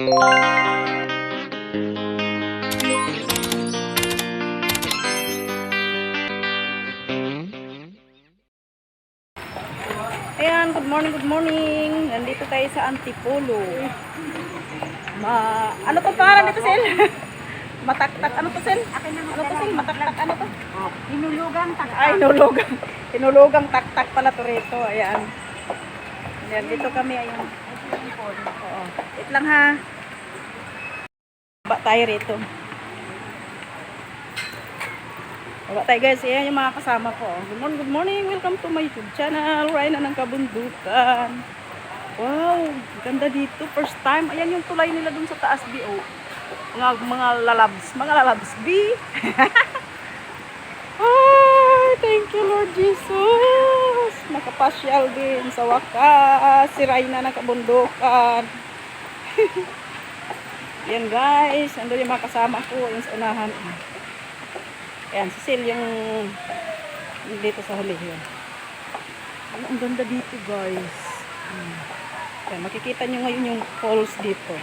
Ayan, good morning, good morning. Nandito tayo sa Antipolo. Ano to parang dito, Sel? Mataktak, ano to, Sel? Ano to, Sel? Mataktak, ano to? Hinulugang taktak. Ay, hinulugang. Hinulugang taktak pala to rito. Ayan. Ayan, dito kami. Ayan. Oo. Wait lang ha. Baba tayo rito. Baba tayo guys. Ayan yung mga kasama ko. Good morning, good morning. Welcome to my YouTube channel. Ryan ng Kabundukan. Wow, ganda dito. First time. Ayan yung tulay nila dun sa taas, B.O. Mga lalabs. B. Ay, thank you Lord Jesus. Nakapasyal din sa wakas. Si Ryan ng Kabundukan. Yan guys. Andun yung mga kasama ko. Yung sa unahan. Ayan, si Sil yung dito sa huli. Yan. Ang ganda dito guys. Ayan, makikita nyo ngayon yung falls dito.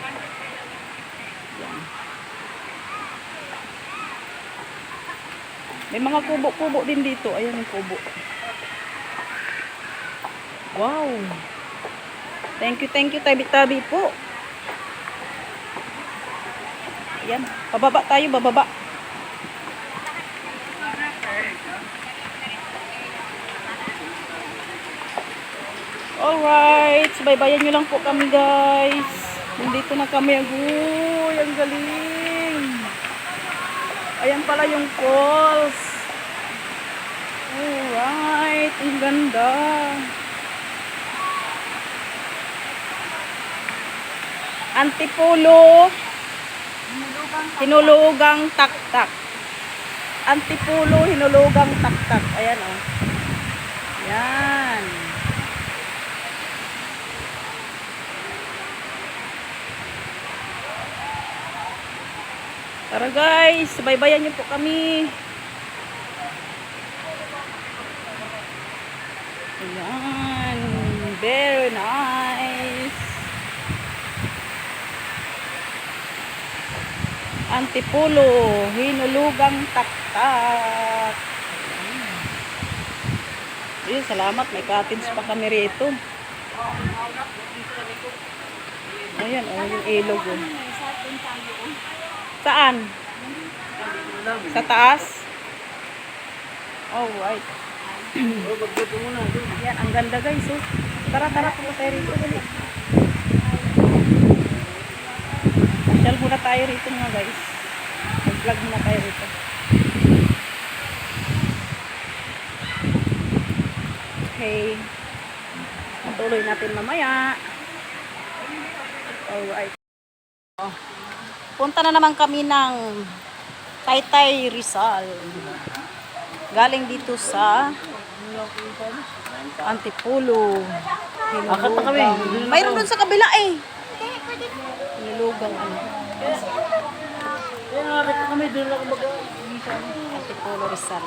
Ayan. May mga kubo-kubo din dito. Ayan yung kubo. Wow. Thank you, tabi-tabi po. Ayan, bababa tayo, bababa. Alright, subaybayan nyo lang po kami guys. Nandito na kami. Agoy, ang galing. Ayan pala yung falls. Alright, ang ganda. Antipolo. Hinulugang taktak. Antipolo, hinulugang taktak. Ayan o. Ayan. Tara guys, subaybayan niyo po kami. Ayan, very nice. Antipolo, hinulugang taktak. Ayun, salamat, may cottage pa kami rito. Ayan, yung ilog. Saan? Sa taas? Alright. Yan, ang ganda guys. Oh. Tara, punta tayo rito. Masyal muna tayo rito mga guys. Mag-vlog muna tayo rito. Okay. Matuloy natin mamaya. Alright. Oh. Punta na naman kami ng Taytay, Rizal. Galing dito sa Antipolo. Mayroon dun sa kabila eh. Nilugang ano. Antipolo, Rizal.